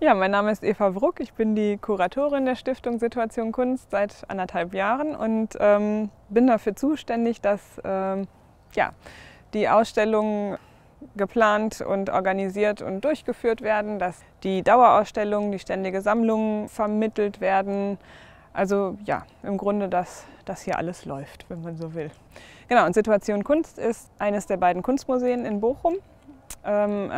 Ja, mein Name ist Eva Bruck. Ich bin die Kuratorin der Stiftung Situation Kunst seit 1,5 Jahren und bin dafür zuständig, dass die Ausstellungen geplant und organisiert und durchgeführt werden, dass die Dauerausstellungen, die ständige Sammlung vermittelt werden. Also ja, im Grunde, dass das hier alles läuft, wenn man so will. Genau, und Situation Kunst ist eines der beiden Kunstmuseen in Bochum.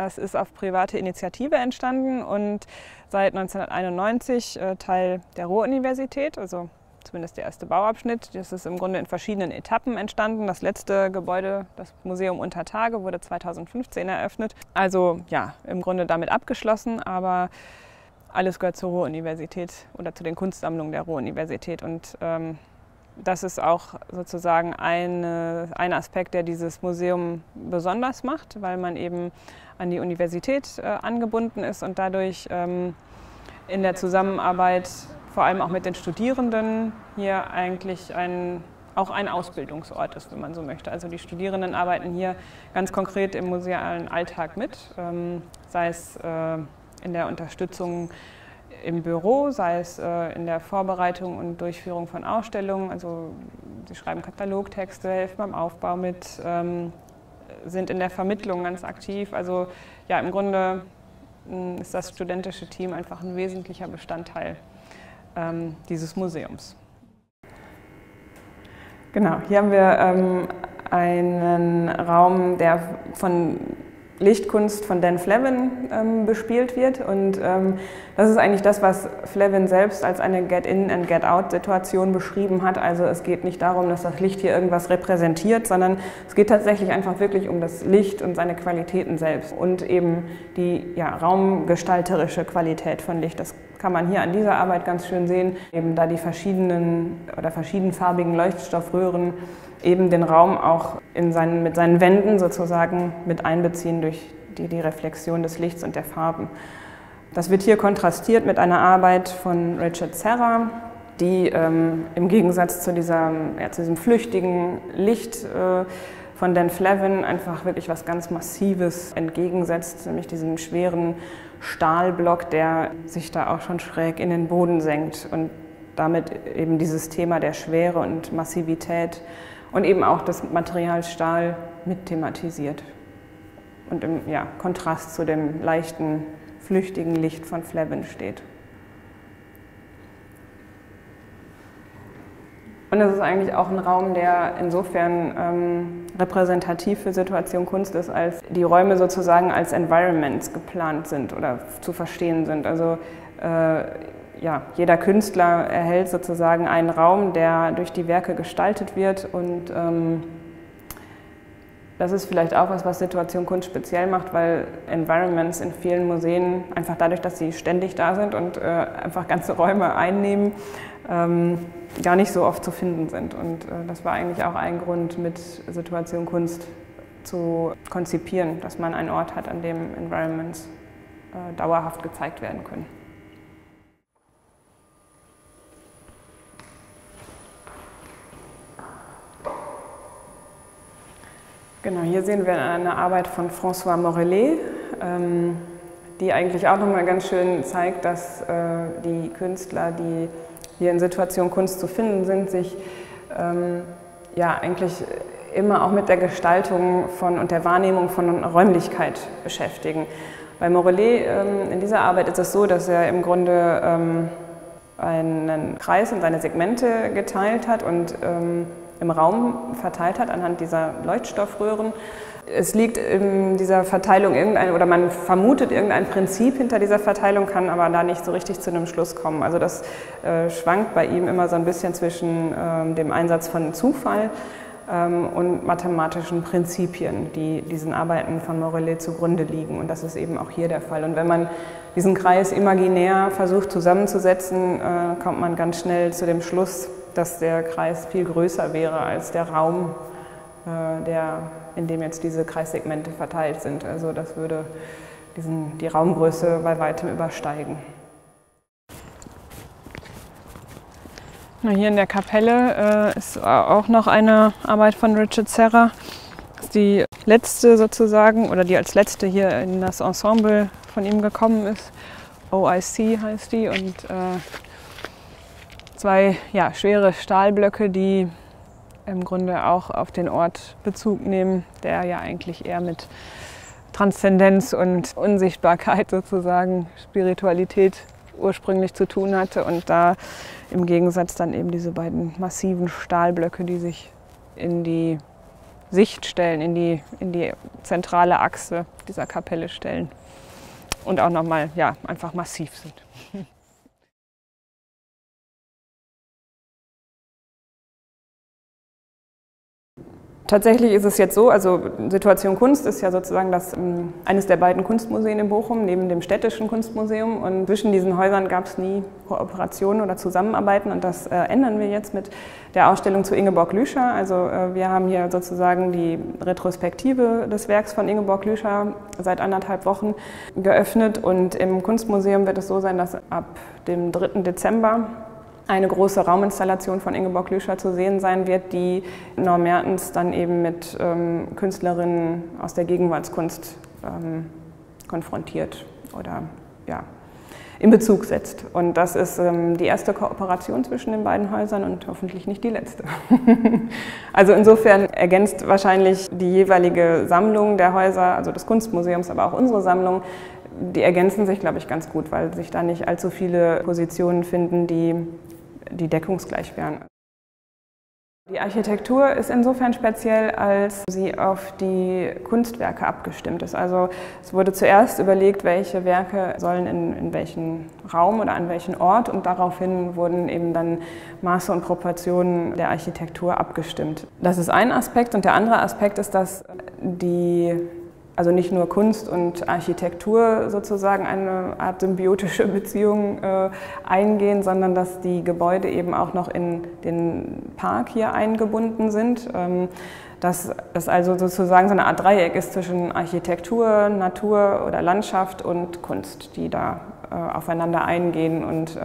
Es ist auf private Initiative entstanden und seit 1991 Teil der Ruhr-Universität, also zumindest der erste Bauabschnitt. Das ist im Grunde in verschiedenen Etappen entstanden. Das letzte Gebäude, das Museum unter Tage, wurde 2015 eröffnet. Also ja, im Grunde damit abgeschlossen, aber alles gehört zur Ruhr-Universität oder zu den Kunstsammlungen der Ruhr-Universität. Und das ist auch sozusagen ein Aspekt, der dieses Museum besonders macht, weil man eben an die Universität angebunden ist und dadurch in der Zusammenarbeit, vor allem auch mit den Studierenden, hier eigentlich auch ein Ausbildungsort ist, wenn man so möchte. Also die Studierenden arbeiten hier ganz konkret im musealen Alltag mit, sei es in der Unterstützung im Büro, sei es in der Vorbereitung und Durchführung von Ausstellungen. Also sie schreiben Katalogtexte, helfen beim Aufbau mit, sind in der Vermittlung ganz aktiv. Also ja, im Grunde ist das studentische Team einfach ein wesentlicher Bestandteil dieses Museums. Genau, hier haben wir einen Raum, der von Lichtkunst von Dan Flavin bespielt wird und das ist eigentlich das, was Flavin selbst als eine Get-in- and Get-out-Situation beschrieben hat. Also es geht nicht darum, dass das Licht hier irgendwas repräsentiert, sondern es geht tatsächlich einfach wirklich um das Licht und seine Qualitäten selbst und eben die raumgestalterische Qualität von Licht. Das kann man hier an dieser Arbeit ganz schön sehen, eben da die verschiedenfarbigen Leuchtstoffröhren eben den Raum auch mit seinen Wänden sozusagen mit einbeziehen durch die Reflexion des Lichts und der Farben. Das wird hier kontrastiert mit einer Arbeit von Richard Serra, die im Gegensatz zu diesem flüchtigen Licht von Dan Flavin einfach wirklich was ganz Massives entgegensetzt, nämlich diesen schweren Stahlblock, der sich da auch schon schräg in den Boden senkt und damit eben dieses Thema der Schwere und Massivität und eben auch das Material Stahl mit thematisiert und im Kontrast zu dem leichten, flüchtigen Licht von Flavin steht. Und es ist eigentlich auch ein Raum, der insofern repräsentativ für Situation Kunst ist, als die Räume sozusagen als Environments geplant sind oder zu verstehen sind. Also jeder Künstler erhält sozusagen einen Raum, der durch die Werke gestaltet wird und das ist vielleicht auch was Situation Kunst speziell macht, weil Environments in vielen Museen einfach dadurch, dass sie ständig da sind und einfach ganze Räume einnehmen, gar nicht so oft zu finden sind. Und das war eigentlich auch ein Grund, mit Situation Kunst zu konzipieren, dass man einen Ort hat, an dem Environments dauerhaft gezeigt werden können. Genau, hier sehen wir eine Arbeit von François Morellet, die eigentlich auch nochmal ganz schön zeigt, dass die Künstler, die hier in Situation Kunst zu finden sind, sich eigentlich immer auch mit der Gestaltung und der Wahrnehmung von Räumlichkeit beschäftigen. Bei Morellet in dieser Arbeit ist es so, dass er im Grunde einen Kreis in seine Segmente geteilt hat und im Raum verteilt hat anhand dieser Leuchtstoffröhren. Es liegt in dieser Verteilung oder man vermutet irgendein Prinzip hinter dieser Verteilung, kann aber da nicht so richtig zu einem Schluss kommen. Also das schwankt bei ihm immer so ein bisschen zwischen dem Einsatz von Zufall und mathematischen Prinzipien, die diesen Arbeiten von Morellet zugrunde liegen. Und das ist eben auch hier der Fall. Und wenn man diesen Kreis imaginär versucht zusammenzusetzen, kommt man ganz schnell zu dem Schluss, dass der Kreis viel größer wäre als der Raum, in dem jetzt diese Kreissegmente verteilt sind. Also das würde die Raumgröße bei weitem übersteigen. Hier in der Kapelle ist auch noch eine Arbeit von Richard Serra. Das ist die letzte sozusagen, oder die als letzte hier in das Ensemble von ihm gekommen ist. OIC heißt die, und zwei schwere Stahlblöcke, die im Grunde auch auf den Ort Bezug nehmen, der ja eigentlich eher mit Transzendenz und Unsichtbarkeit sozusagen, Spiritualität ursprünglich zu tun hatte, und da im Gegensatz dann eben diese beiden massiven Stahlblöcke, die sich in die Sicht stellen, in die zentrale Achse dieser Kapelle stellen und auch nochmal einfach massiv sind. Tatsächlich ist es jetzt so, also Situation Kunst ist ja sozusagen eines der beiden Kunstmuseen in Bochum, neben dem Städtischen Kunstmuseum. Und zwischen diesen Häusern gab es nie Kooperationen oder Zusammenarbeiten. Und das ändern wir jetzt mit der Ausstellung zu Ingeborg Lüscher. Also wir haben hier sozusagen die Retrospektive des Werks von Ingeborg Lüscher seit 1,5 Wochen geöffnet. Und im Kunstmuseum wird es so sein, dass ab dem 3. Dezember eine große Rauminstallation von Ingeborg Lüscher zu sehen sein wird, die Norm Mertens dann eben mit Künstlerinnen aus der Gegenwartskunst konfrontiert oder in Bezug setzt. Und das ist die erste Kooperation zwischen den beiden Häusern und hoffentlich nicht die letzte. Also insofern ergänzt wahrscheinlich die jeweilige Sammlung der Häuser, also des Kunstmuseums, aber auch unsere Sammlung, die ergänzen sich, glaube ich, ganz gut, weil sich da nicht allzu viele Positionen finden, die deckungsgleich wären. Die Architektur ist insofern speziell, als sie auf die Kunstwerke abgestimmt ist. Also es wurde zuerst überlegt, welche Werke sollen in welchen Raum oder an welchen Ort, und daraufhin wurden eben dann Maße und Proportionen der Architektur abgestimmt. Das ist ein Aspekt, und der andere Aspekt ist, dass also nicht nur Kunst und Architektur sozusagen eine Art symbiotische Beziehung eingehen, sondern dass die Gebäude eben auch noch in den Park hier eingebunden sind. Dass es also sozusagen so eine Art Dreieck ist zwischen Architektur, Natur oder Landschaft und Kunst, die da aufeinander eingehen und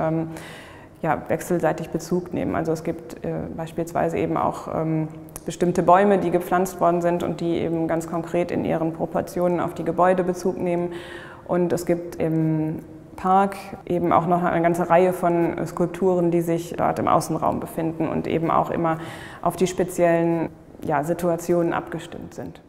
wechselseitig Bezug nehmen. Also es gibt beispielsweise eben auch bestimmte Bäume, die gepflanzt worden sind und die eben ganz konkret in ihren Proportionen auf die Gebäude Bezug nehmen. Und es gibt im Park eben auch noch eine ganze Reihe von Skulpturen, die sich dort im Außenraum befinden und eben auch immer auf die speziellen Situationen abgestimmt sind.